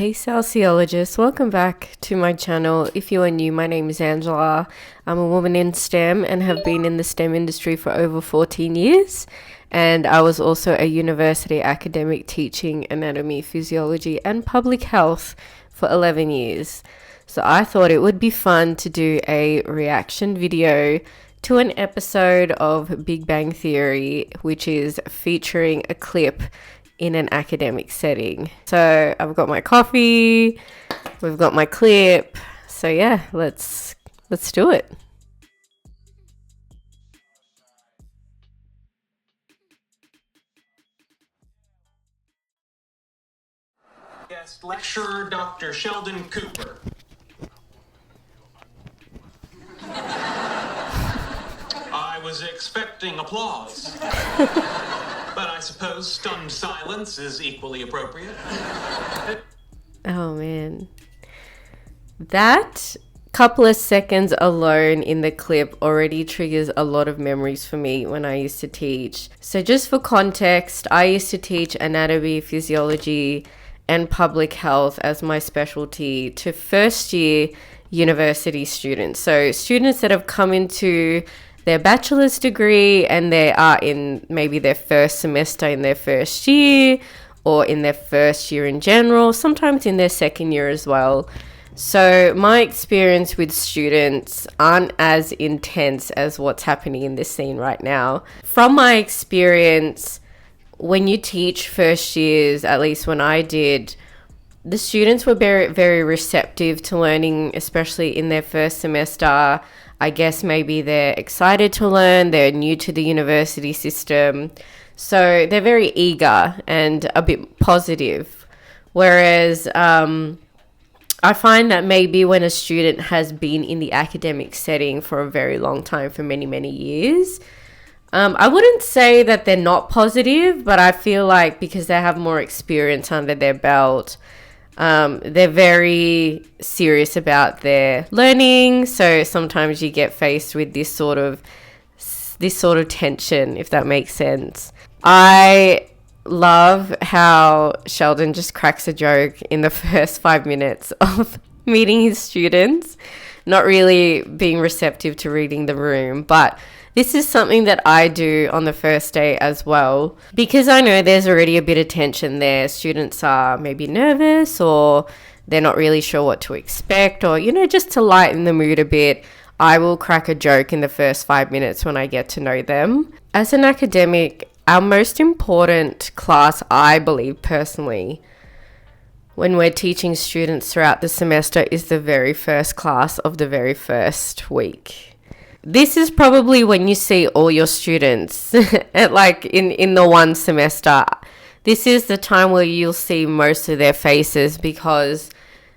Hey sociologists, welcome back to my channel. If you are new, my name is Angela. I'm a woman in STEM and have been in the STEM industry for over 14 years. And I was also a university academic teaching anatomy, physiology and public health for 11 years. So I thought it would be fun to do a reaction video to an episode of Big Bang Theory, which is featuring a clip in an academic setting. So I've got my coffee, we've got my clip. So yeah, let's do it. Guest lecturer Dr. Sheldon Cooper. I was expecting applause. But I suppose stunned silence is equally appropriate. Oh man. That couple of seconds alone in the clip already triggers a lot of memories for me when I used to teach. So just for context, I used to teach anatomy, physiology, and public health as my specialty to first year university students. So students that have come into their bachelor's degree and they are in maybe their first semester in their first year or in their first year in general, sometimes in their second year as well. So my experience with students aren't as intense as what's happening in this scene right now. From my experience, when you teach first years, at least when I did, the students were very, very receptive to learning, especially in their first semester. I guess maybe they're excited to learn, they're new to the university system. So they're very eager and a bit positive. Whereas I find that maybe when a student has been in the academic setting for a very long time, for many, many years, I wouldn't say that they're not positive, but I feel like because they have more experience under their belt, they're very serious about their learning. So sometimes you get faced with this sort of tension, if that makes sense. I love how Sheldon just cracks a joke in the first 5 minutes of meeting his students, not really being receptive to reading the room, but this is something that I do on the first day as well, because I know there's already a bit of tension there. Students are maybe nervous or they're not really sure what to expect, or, just to lighten the mood a bit, I will crack a joke in the first 5 minutes when I get to know them. As an academic, our most important class, I believe personally, when we're teaching students throughout the semester, is the very first class of the very first week. This is probably when you see all your students in the one semester. This is the time where you'll see most of their faces, because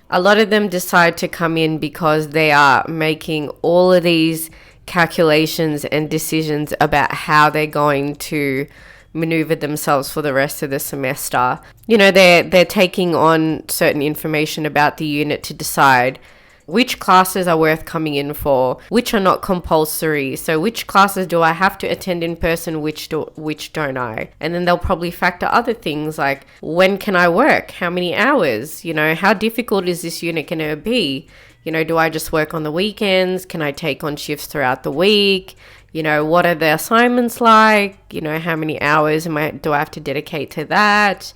a lot of them decide to come in because they are making all of these calculations and decisions about how they're going to maneuver themselves for the rest of the semester. They're taking on certain information about the unit to decide which classes are worth coming in for, which are not compulsory. So which classes do I have to attend in person, which don't I? And then they'll probably factor other things like, when can I work? How many hours? How difficult is this unit going to be? Do I just work on the weekends? Can I take on shifts throughout the week? What are the assignments like? How many hours do I have to dedicate to that?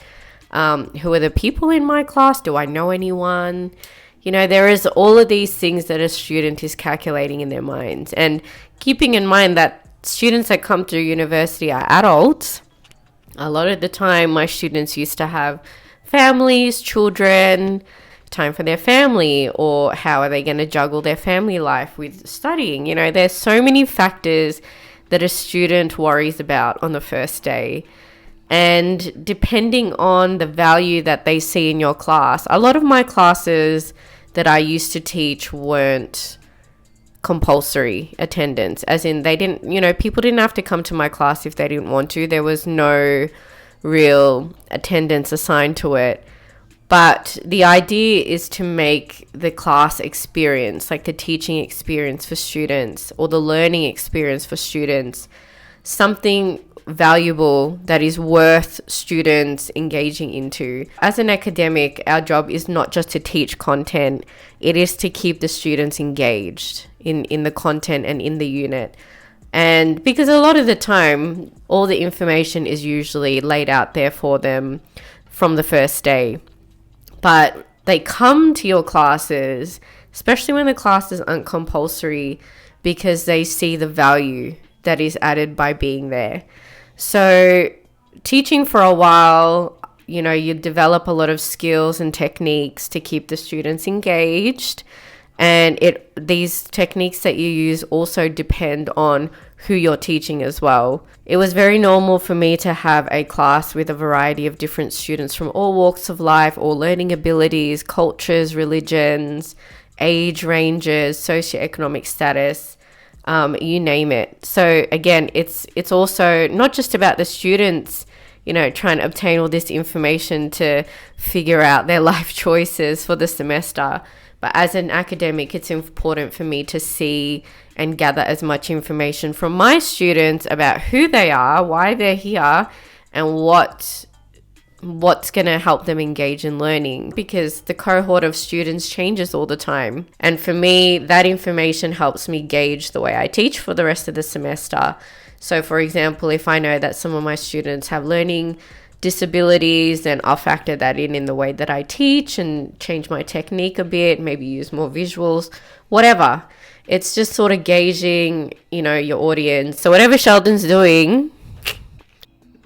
Who are the people in my class? Do I know anyone? There is all of these things that a student is calculating in their minds, and keeping in mind that students that come through university are adults. A lot of the time, my students used to have families, children, time for their family, or how are they going to juggle their family life with studying? There's so many factors that a student worries about on the first day. And depending on the value that they see in your class, a lot of my classes that I used to teach weren't compulsory attendance, as in they didn't, people didn't have to come to my class if they didn't want to. There was no real attendance assigned to it. But the idea is to make the class experience, like the teaching experience for students or the learning experience for students, something valuable, that is worth students engaging into. As an academic, our job is not just to teach content, it is to keep the students engaged in the content and in the unit. And because a lot of the time, all the information is usually laid out there for them from the first day. But they come to your classes, especially when the classes aren't compulsory, because they see the value that is added by being there. So teaching for a while, you develop a lot of skills and techniques to keep the students engaged. And these techniques that you use also depend on who you're teaching as well. It was very normal for me to have a class with a variety of different students from all walks of life, all learning abilities, cultures, religions, age ranges, socioeconomic status, you name it. So again, it's also not just about the students, trying to obtain all this information to figure out their life choices for the semester. But as an academic, it's important for me to see and gather as much information from my students about who they are, why they're here, and what's going to help them engage in learning, because the cohort of students changes all the time. And for me, that information helps me gauge the way I teach for the rest of the semester. So for example, if I know that some of my students have learning disabilities, then I'll factor that in the way that I teach and change my technique a bit, maybe use more visuals, whatever. It's just sort of gauging, your audience. So whatever Sheldon's doing.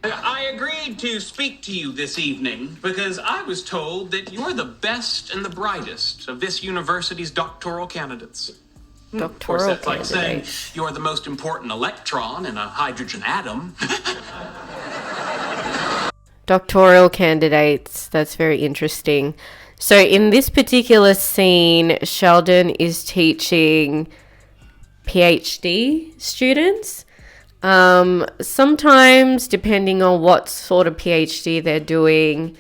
I agreed to speak to you this evening because I was told that you're the best and the brightest of this university's doctoral candidates. Of course, that's like saying you're the most important electron in a hydrogen atom. Doctoral candidates, that's very interesting. So in this particular scene, Sheldon is teaching PhD students. Sometimes, depending on what sort of PhD they're doing,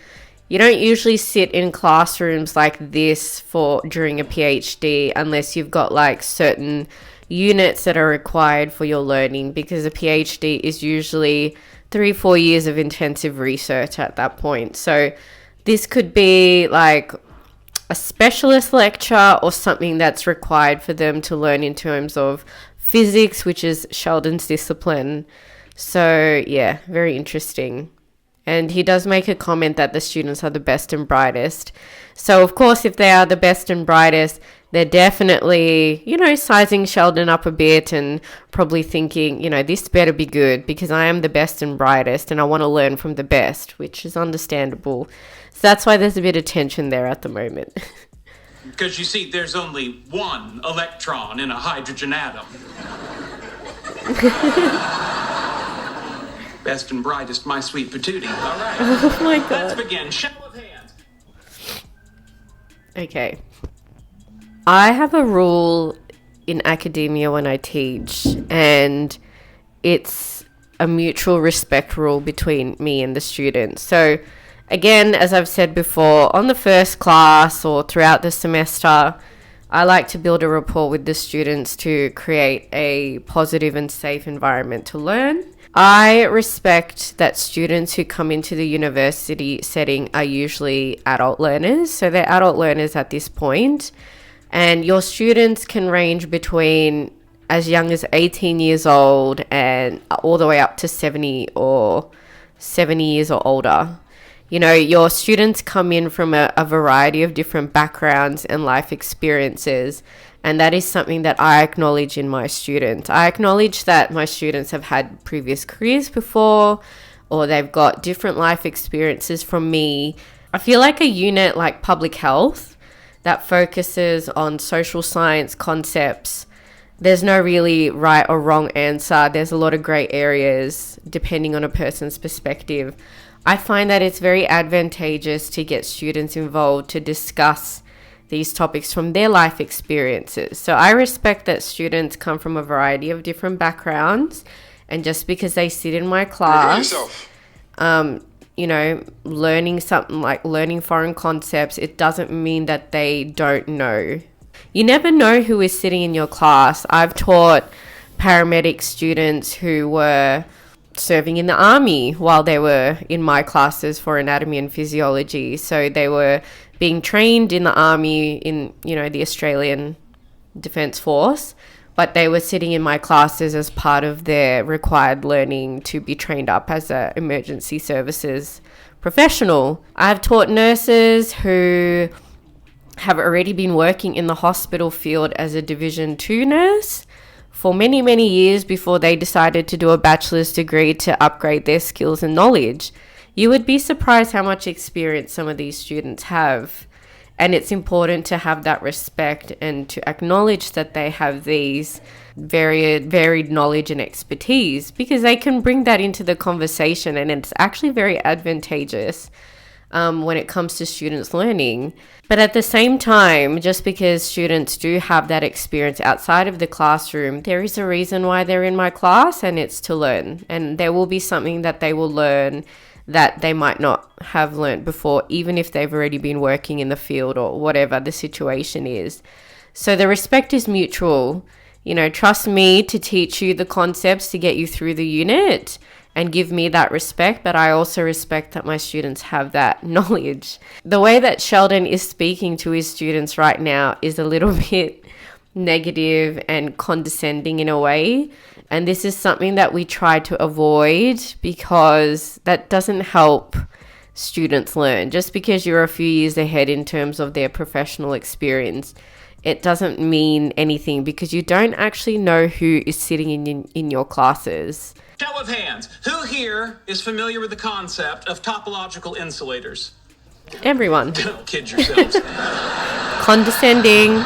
you don't usually sit in classrooms like this during a PhD unless you've got like certain units that are required for your learning, because a PhD is usually 3-4 years of intensive research at that point. So this could be like a specialist lecture or something that's required for them to learn in terms of physics, which is Sheldon's discipline. So yeah, very interesting. And he does make a comment that the students are the best and brightest. So of course, if they are the best and brightest, they're definitely, sizing Sheldon up a bit and probably thinking, this better be good because I am the best and brightest and I want to learn from the best, which is understandable. So that's why there's a bit of tension there at the moment. Because you see, there's only one electron in a hydrogen atom. Best and brightest, my sweet patootie. All right. Oh my God. Let's begin. Show of hands. Okay. I have a rule in academia when I teach, and it's a mutual respect rule between me and the students. So again, as I've said before, on the first class or throughout the semester, I like to build a rapport with the students to create a positive and safe environment to learn. I respect that students who come into the university setting are usually adult learners. So they're adult learners at this point. And your students can range between as young as 18 years old and all the way up to 70 years or older. Your students come in from a variety of different backgrounds and life experiences. And that is something that I acknowledge in my students. I acknowledge that my students have had previous careers before, or they've got different life experiences from me. I feel like a unit like public health that focuses on social science concepts, there's no really right or wrong answer. There's a lot of gray areas depending on a person's perspective. I find that it's very advantageous to get students involved to discuss these topics from their life experiences. So I respect that students come from a variety of different backgrounds, and just because they sit in my class, learning something like learning foreign concepts, it doesn't mean that they don't know. You never know who is sitting in your class. I've taught paramedic students who were serving in the army while they were in my classes for anatomy and physiology. So they were being trained in the army in, the Australian Defence Force, but they were sitting in my classes as part of their required learning to be trained up as a emergency services professional. I've taught nurses who have already been working in the hospital field as a Division 2 nurse for many, many years before they decided to do a bachelor's degree to upgrade their skills and knowledge. You would be surprised how much experience some of these students have. And it's important to have that respect and to acknowledge that they have these varied knowledge and expertise, because they can bring that into the conversation, and it's actually very advantageous when it comes to students learning. But at the same time, just because students do have that experience outside of the classroom, there is a reason why they're in my class, and it's to learn. And there will be something that they will learn that they might not have learned before, even if they've already been working in the field or whatever the situation is. So the respect is mutual. Trust me to teach you the concepts to get you through the unit and give me that respect, but I also respect that my students have that knowledge. The way that Sheldon is speaking to his students right now is a little bit negative and condescending in a way. And this is something that we try to avoid, because that doesn't help students learn. Just because you're a few years ahead in terms of their professional experience, it doesn't mean anything, because you don't actually know who is sitting in your classes. Show of hands. Who here is familiar with the concept of topological insulators? Everyone. Don't kid yourselves. Condescending.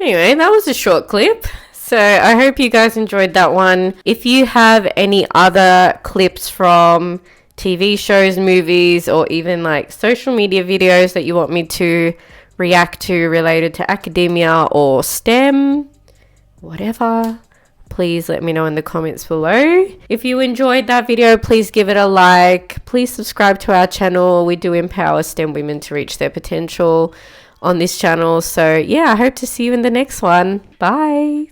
Anyway, that was a short clip. So I hope you guys enjoyed that one. If you have any other clips from TV shows, movies, or even like social media videos that you want me to react to related to academia or STEM, whatever, please let me know in the comments below. If you enjoyed that video, please give it a like. Please subscribe to our channel. We do empower STEM women to reach their potential on this channel. So yeah, I hope to see you in the next one. Bye.